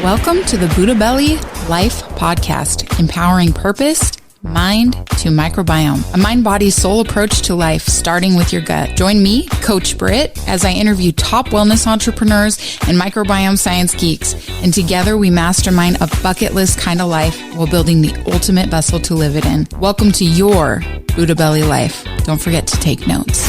Welcome to the Buddha Belly Life Podcast, empowering purpose, mind to microbiome, a mind-body-soul approach to life, starting with your gut. Join me, Coach Britt, as I interview top wellness entrepreneurs and microbiome science geeks, and together we mastermind a bucket list kind of life while building the ultimate vessel to live it in. Welcome to your Buddha Belly Life. Don't forget to take notes.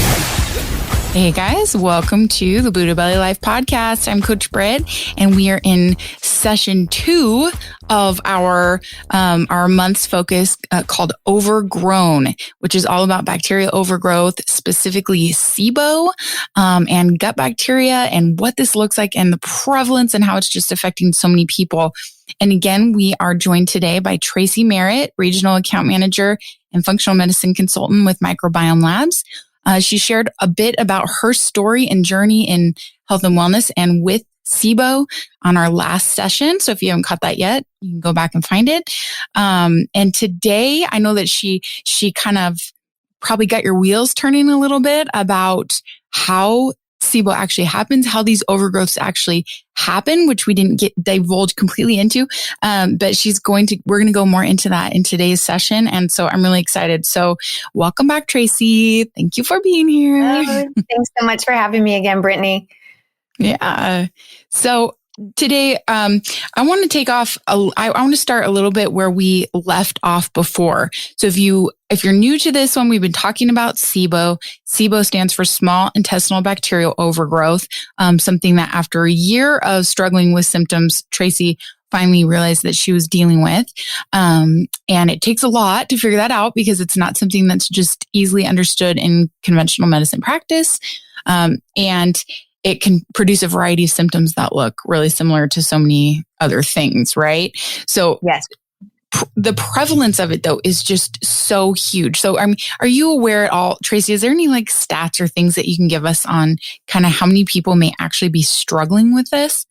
Hey guys, welcome to the Buddha Belly Life Podcast. I'm Coach Britt, and we are in session 2 of our month's focus called Overgrown, which is all about bacterial overgrowth, specifically Sibo and gut bacteria, and what this looks like and the prevalence and how it's just affecting so many people. And again, we are joined today by Tracey Merritt, Regional Account Manager and Functional Medicine Consultant with Microbiome Labs. She shared a bit about her story and journey in health and wellness and with Sibo on our last session. So if you haven't caught that yet, you can go back and find it. And today, I know that she kind of probably got your wheels turning a little bit about how Sibo actually happens, how these overgrowths actually happen, which we didn't get divulged completely into. But we're going to go more into that in today's session. And so I'm really excited. So welcome back, Tracey. Thank you for being here. Thanks so much for having me again, Brittany. Yeah. So today, I want to start a little bit where we left off before. So if you're new to this one, we've been talking about Sibo. Sibo stands for small intestinal bacterial overgrowth, something that after a year of struggling with symptoms, Tracey finally realized that she was dealing with. And it takes a lot to figure that out because it's not something that's just easily understood in conventional medicine practice. And it can produce a variety of symptoms that look really similar to so many other things, right? So yes. The prevalence of it, though, is just so huge. So, are you aware at all, Tracey, is there any stats or things that you can give us on kind of how many people may actually be struggling with this?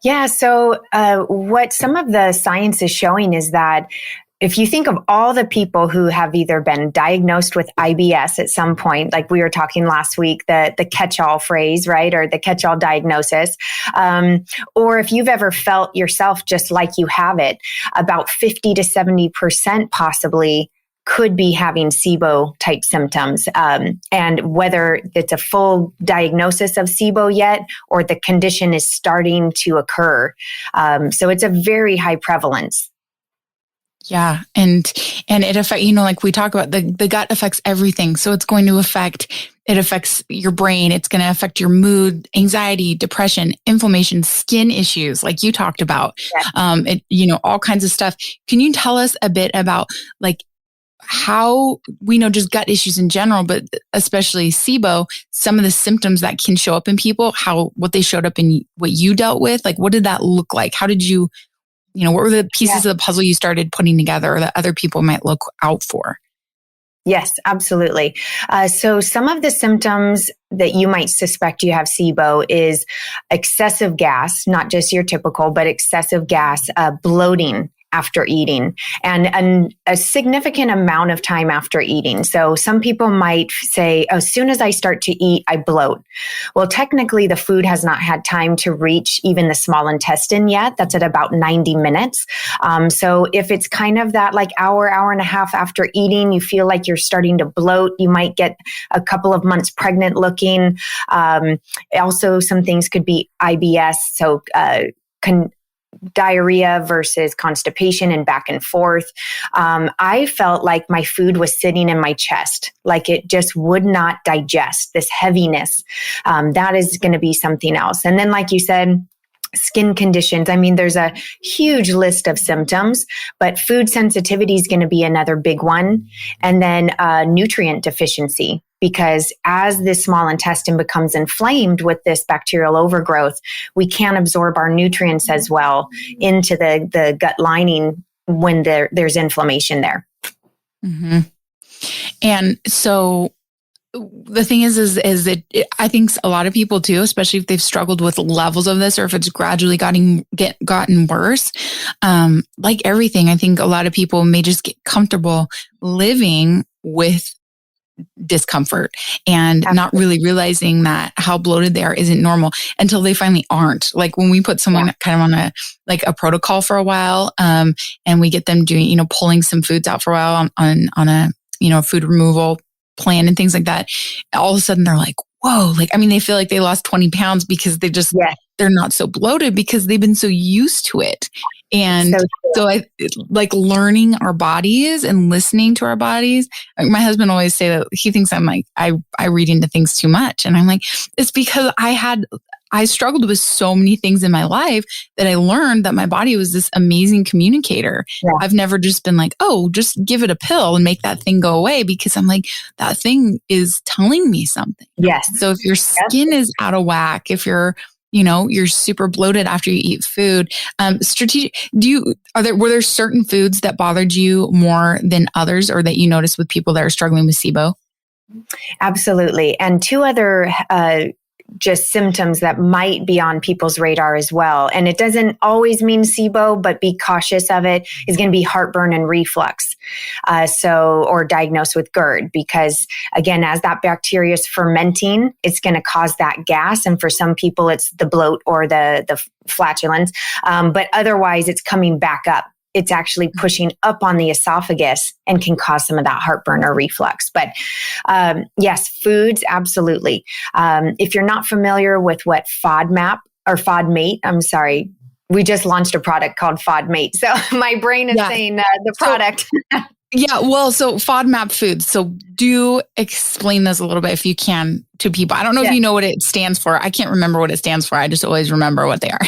Yeah. So what some of the science is showing is that if you think of all the people who have either been diagnosed with IBS at some point, like we were talking last week, the catch-all phrase, right? Or the catch-all diagnosis. Or if you've ever felt yourself just like you have it, about 50 to 70% possibly could be having Sibo type symptoms. And whether it's a full diagnosis of Sibo yet, or the condition is starting to occur. So it's a very high prevalence. Yeah. And it affects, like we talk about, the gut affects everything. So it affects your brain. It's going to affect your mood, anxiety, depression, inflammation, skin issues, like you talked about, all kinds of stuff. Can you tell us a bit about how we know just gut issues in general, but especially Sibo, some of the symptoms that can show up in people, what they showed up in, what you dealt with? What did that look like? How did you, what were the pieces of the puzzle you started putting together that other people might look out for? Yes, absolutely. So some of the symptoms that you might suspect you have Sibo is excessive gas, not just your typical, but excessive gas, bloating after eating, and a significant amount of time after eating. So some people might say, as soon as I start to eat, I bloat. Well, technically the food has not had time to reach even the small intestine yet. That's at about 90 minutes. So if it's kind of that hour and a half after eating, you feel like you're starting to bloat, you might get a couple of months pregnant looking. Also, some things could be IBS. So, diarrhea versus constipation and back and forth. I felt like my food was sitting in my chest, like it just would not digest, this heaviness. That is going to be something else. And then, like you said, skin conditions. There's a huge list of symptoms, but food sensitivity is going to be another big one. And then nutrient deficiency, because as this small intestine becomes inflamed with this bacterial overgrowth, we can't absorb our nutrients as well into the gut lining when there's inflammation there. Mm-hmm. And so the thing is that I think a lot of people too, especially if they've struggled with levels of this, or if it's gradually gotten worse, like everything, I think a lot of people may just get comfortable living with discomfort and not really realizing that how bloated they are isn't normal until they finally aren't. Like when we put someone kind of on a protocol for a while, and we get them doing, pulling some foods out for a while on a, food removal plan and things like that. All of a sudden they're like, whoa, they feel like they lost 20 pounds because they're not so bloated because they've been so used to it. And so I like learning our bodies and listening to our bodies. My husband always say that he thinks I'm like, I read into things too much. And I'm like, it's because I struggled with so many things in my life that I learned that my body was this amazing communicator. Yeah. I've never just been like, oh, just give it a pill and make that thing go away, because I'm like, that thing is telling me something. Yes. So if your skin is out of whack, if you're super bloated after you eat food, were there certain foods that bothered you more than others, or that you noticed with people that are struggling with SIBO? Absolutely. And two other, just symptoms that might be on people's radar as well. And it doesn't always mean SIBO, but be cautious of it, is going to be heartburn and reflux. Or diagnosed with GERD, because again, as that bacteria is fermenting, it's going to cause that gas. And for some people, it's the bloat or the flatulence. But otherwise, it's coming back up. It's actually pushing up on the esophagus and can cause some of that heartburn or reflux. But yes, foods, absolutely. If you're not familiar with what FODMAP, I'm sorry, we just launched a product called FODMATE. So my brain is saying the product. Yeah, well, so FODMAP foods. So do explain this a little bit if you can to people. I don't know if you know what it stands for. I can't remember what it stands for. I just always remember what they are.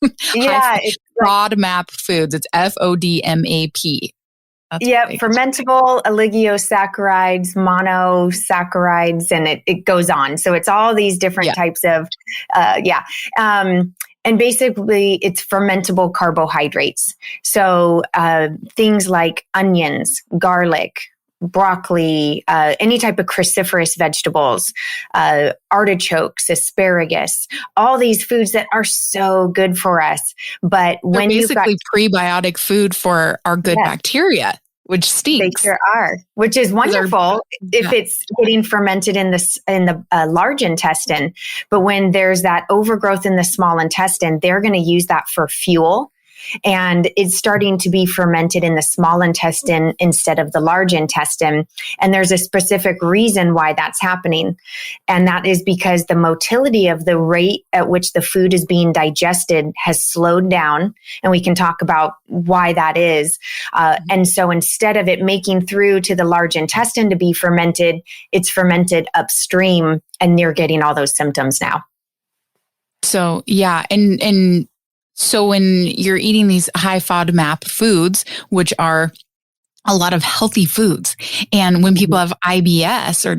It's FODMAP foods. It's FODMAP. Fermentable oligosaccharides, monosaccharides, and it goes on. So it's all these different types of, and basically it's fermentable carbohydrates. So things like onions, garlic, broccoli, any type of cruciferous vegetables, artichokes, asparagus, all these foods that are so good for us. But when basically prebiotic food for our good bacteria, which stinks. They sure are, which is wonderful if it's getting fermented in the large intestine. But when there's that overgrowth in the small intestine, they're going to use that for fuel. And it's starting to be fermented in the small intestine instead of the large intestine. And there's a specific reason why that's happening. And that is because the motility of the rate at which the food is being digested has slowed down. And we can talk about why that is. And so instead of it making through to the large intestine to be fermented, it's fermented upstream, and you're getting all those symptoms now. So, so when you're eating these high FODMAP foods, which are a lot of healthy foods, and when people have IBS or,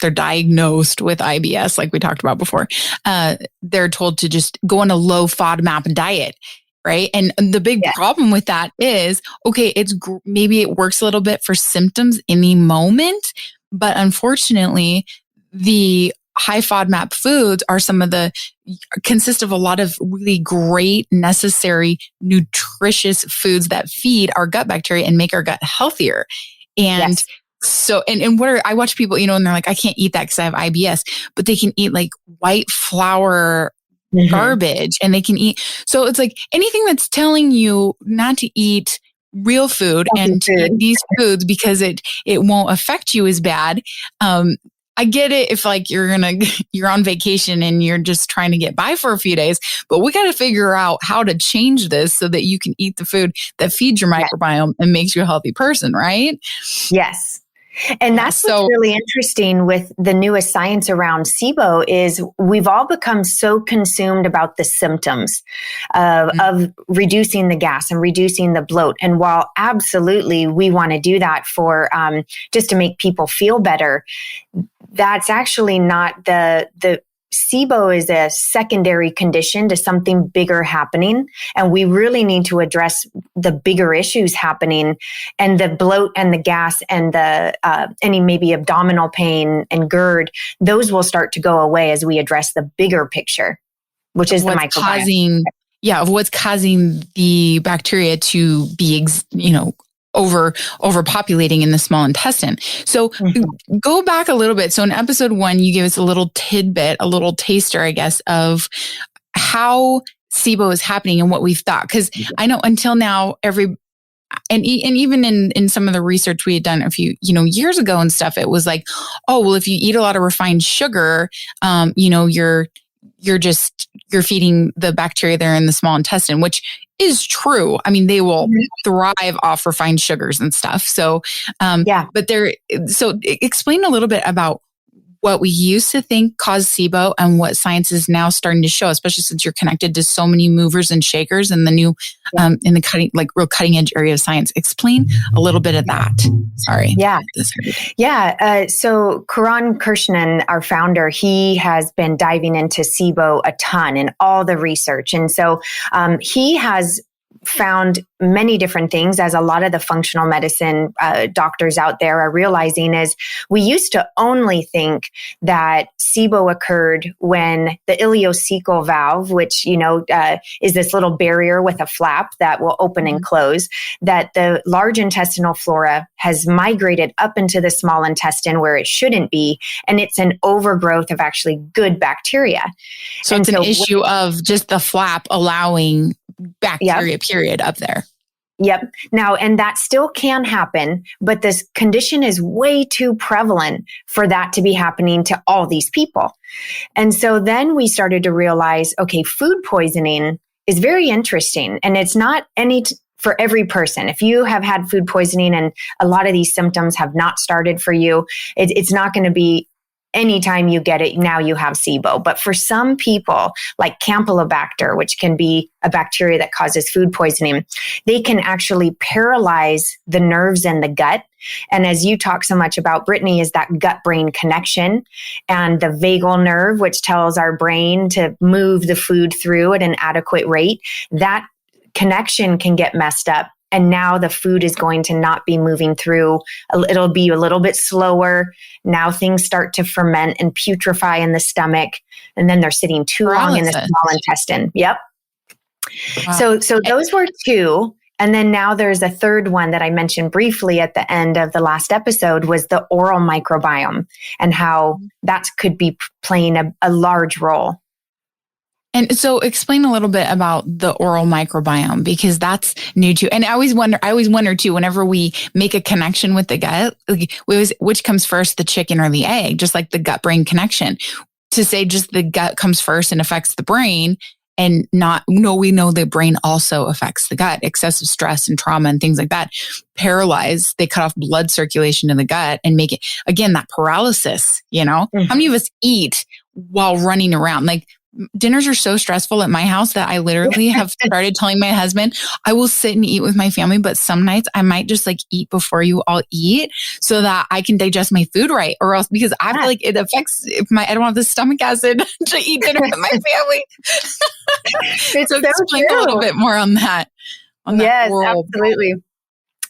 they're diagnosed with IBS, like we talked about before, they're told to just go on a low FODMAP diet. Right. And the big problem with that is, maybe it works a little bit for symptoms in the moment, but unfortunately, the high FODMAP foods are consist of a lot of really great, necessary, nutritious foods that feed our gut bacteria and make our gut healthier. And so, I watch people, and they're like, I can't eat that because I have IBS, but they can eat like white flour garbage, and they can eat. So it's like anything that's telling you not to eat real food and to eat these foods because it won't affect you as bad. I get it if like you're on vacation and you're just trying to get by for a few days, but we got to figure out how to change this so that you can eat the food that feeds your microbiome and makes you a healthy person, right? Yes. And that's what's really interesting with the newest science around SIBO is we've all become so consumed about the symptoms of reducing the gas and reducing the bloat. And while absolutely we want to do that for just to make people feel better, that's actually not the SIBO is a secondary condition to something bigger happening. And we really need to address the bigger issues happening, and the bloat and the gas and the any maybe abdominal pain and GERD, those will start to go away as we address the bigger picture, which is the microbiome. Of what's causing the bacteria to be, overpopulating in the small intestine. So go back a little bit. So in episode 1, you gave us a little tidbit, a little taster, I guess, of how Sibo is happening and what we've thought. Because I know until now, and even in some of the research we had done a few, years ago and stuff, it was like, oh, well, if you eat a lot of refined sugar, you're feeding the bacteria there in the small intestine, which is true. I mean, they will thrive off refined sugars and stuff. So, so explain a little bit about what we used to think caused Sibo and what science is now starting to show, especially since you're connected to so many movers and shakers in the new, in the real cutting edge area of science. Explain a little bit of that. Sorry. So Karan Krishnan, our founder, he has been diving into Sibo a ton in all the research. And so he has found many different things, as a lot of the functional medicine doctors out there are realizing. Is we used to only think that Sibo occurred when the ileocecal valve, which is this little barrier with a flap that will open and close, that the large intestinal flora has migrated up into the small intestine where it shouldn't be, and it's an overgrowth of actually good bacteria. So it's an issue of just the flap allowing bacteria, period, up there. Yep. Now, and that still can happen, but this condition is way too prevalent for that to be happening to all these people. And so then we started to realize, okay, food poisoning is very interesting, and it's not for every person. If you have had food poisoning and a lot of these symptoms have not started for you, it's not going to be anytime you get it, now you have Sibo. But for some people, like Campylobacter, which can be a bacteria that causes food poisoning, they can actually paralyze the nerves in the gut. And as you talk so much about, Brittany, is that gut-brain connection, and the vagal nerve, which tells our brain to move the food through at an adequate rate. That connection can get messed up. And now the food is going to not be moving through. It'll be a little bit slower. Now things start to ferment and putrefy in the stomach. And then they're sitting too long in the small intestine. Yep. Wow. So those were two. And then now there's a third one that I mentioned briefly at the end of the last episode, was the oral microbiome, and how that could be playing a large role. And so explain a little bit about the oral microbiome, because that's new too. And I always wonder too, whenever we make a connection with the gut, which comes first, the chicken or the egg, just like the gut brain connection. To say just the gut comes first and affects the brain, and we know the brain also affects the gut. Excessive stress and trauma and things like that paralyze, they cut off blood circulation in the gut and make it, again, that paralysis, How many of us eat while running around? Like, dinners are so stressful at my house that I literally have started telling my husband, I will sit and eat with my family, but some nights I might just eat before you all eat so that I can digest my food right, or else, because I feel like it affects I don't have the stomach acid to eat dinner with my family. So explain a little bit more on that. Yes, absolutely.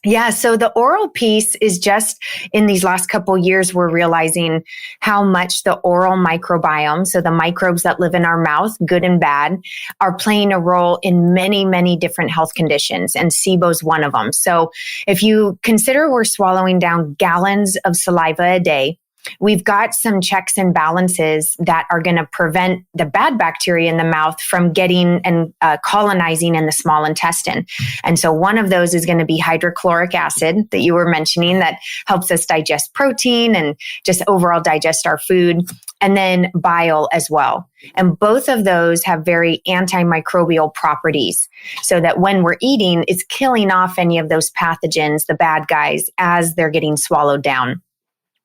Yeah. So the oral piece is just, in these last couple of years, we're realizing how much the oral microbiome, so the microbes that live in our mouth, good and bad, are playing a role in many, many different health conditions. And Sibo's one of them. So if you consider we're swallowing down gallons of saliva a day, we've got some checks and balances that are going to prevent the bad bacteria in the mouth from getting and colonizing in the small intestine. And so one of those is going to be hydrochloric acid that you were mentioning, that helps us digest protein and just overall digest our food. And then bile as well. And both of those have very antimicrobial properties, so that when we're eating, it's killing off any of those pathogens, the bad guys, as they're getting swallowed down.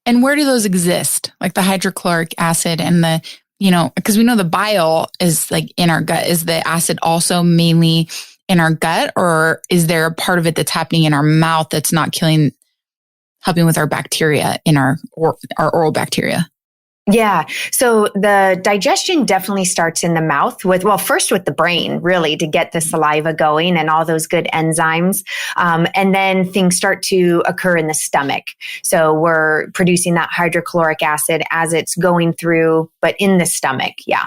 And where do those exist? Like the hydrochloric acid and the, because we know the bile is in our gut. Is the acid also mainly in our gut, or is there a part of it that's happening in our mouth that's not helping with our bacteria in our oral bacteria? Yeah. So the digestion definitely starts in the mouth first with the brain, really, to get the saliva going and all those good enzymes. And then things start to occur in the stomach. So we're producing that hydrochloric acid as it's going through, but in the stomach. Yeah.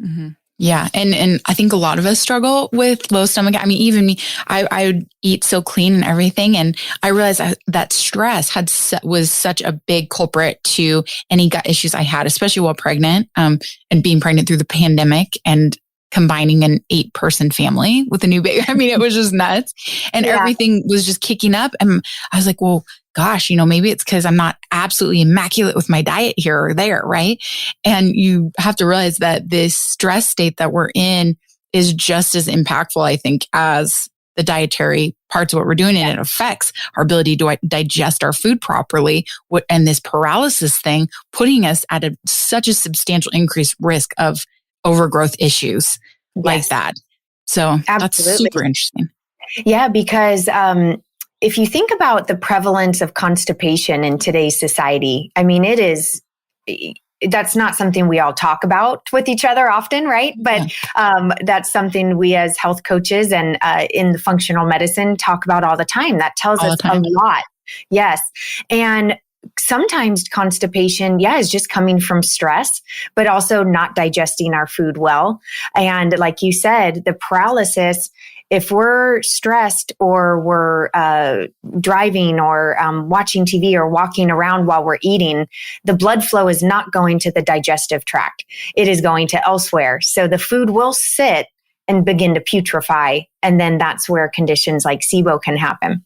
Mm-hmm. Yeah. And I think a lot of us struggle with low stomach. I mean, even me, I would eat so clean and everything. And I realized that stress was such a big culprit to any gut issues I had, especially while pregnant, and being pregnant through the pandemic and combining an 8-person family with a new baby. I mean, it was just nuts, and everything was just kicking up. And I was like, well, gosh, maybe it's because I'm not absolutely immaculate with my diet here or there, right? And you have to realize that this stress state that we're in is just as impactful, I think, as the dietary parts of what we're doing. And it affects our ability to digest our food properly. And this paralysis thing, putting us at such a substantial increased risk of overgrowth issues like that. So that's super interesting. Yeah, because if you think about the prevalence of constipation in today's society, I mean, that's not something we all talk about with each other often, right? But that's something we as health coaches and in the functional medicine talk about all the time. That tells us a lot. Yes. And sometimes constipation, is just coming from stress, but also not digesting our food well. And like you said, the paralysis, if we're stressed or we're driving or watching TV or walking around while we're eating, the blood flow is not going to the digestive tract. It is going to elsewhere. So the food will sit and begin to putrefy. And then that's where conditions like Sibo can happen.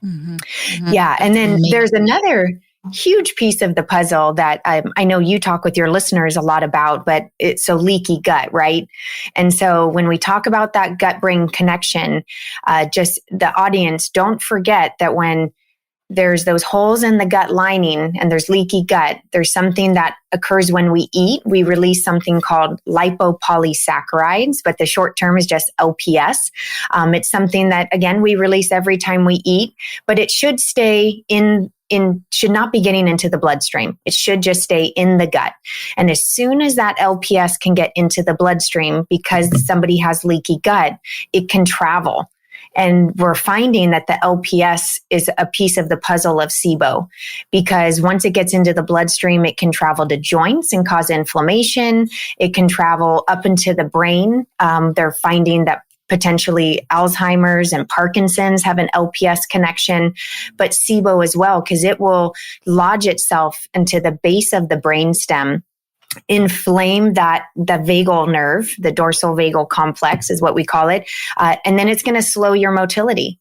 Mm-hmm. Mm-hmm. Yeah. And then there's another huge piece of the puzzle that I know you talk with your listeners a lot about, but it's so leaky gut, right? And so when we talk about that gut-brain connection, just the audience, don't forget that when there's those holes in the gut lining and there's leaky gut, there's something that occurs when we eat. We release something called lipopolysaccharides, but the short term is just LPS. It's something that, again, we release every time we eat, but it should stay should not be getting into the bloodstream. It should just stay in the gut. And as soon as that LPS can get into the bloodstream, because somebody has leaky gut, it can travel. And we're finding that the LPS is a piece of the puzzle of Sibo, because once it gets into the bloodstream, it can travel to joints and cause inflammation. It can travel up into the brain. They're finding that potentially Alzheimer's and Parkinson's have an LPS connection, but Sibo as well, because it will lodge itself into the base of the brainstem, inflame the vagal nerve, the dorsal vagal complex is what we call it, and then it's going to slow your motility.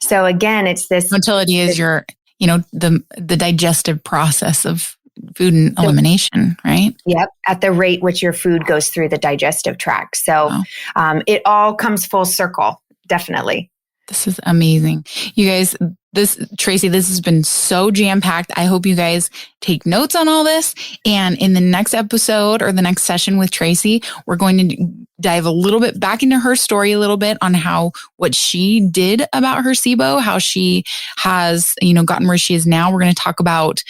So again, it's this motility is your, the digestive process of food and elimination, right? Yep. At the rate which your food goes through the digestive tract. So it all comes full circle. Definitely. This is amazing. You guys, Tracey, this has been so jam-packed. I hope you guys take notes on all this. And in the next episode or the next session with Tracey, we're going to dive a little bit back into her story a little bit on what she did about her Sibo, how she has, gotten where she is now. We're going to talk about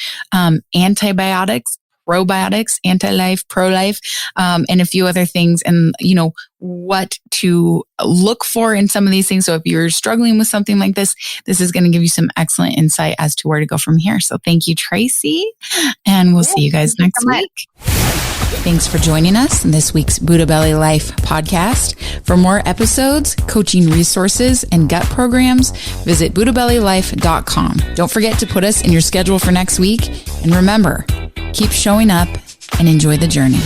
antibiotics, probiotics, anti-life, pro-life, and a few other things, and, what to look for in some of these things. So if you're struggling with something like this is going to give you some excellent insight as to where to go from here. So thank you, Tracey, and we'll see you guys next week. Thanks for joining us in this week's Buddha Belly Life podcast. For more episodes, coaching resources, and gut programs, visit buddhabellylife.com. Don't forget to put us in your schedule for next week. And remember, keep showing up and enjoy the journey.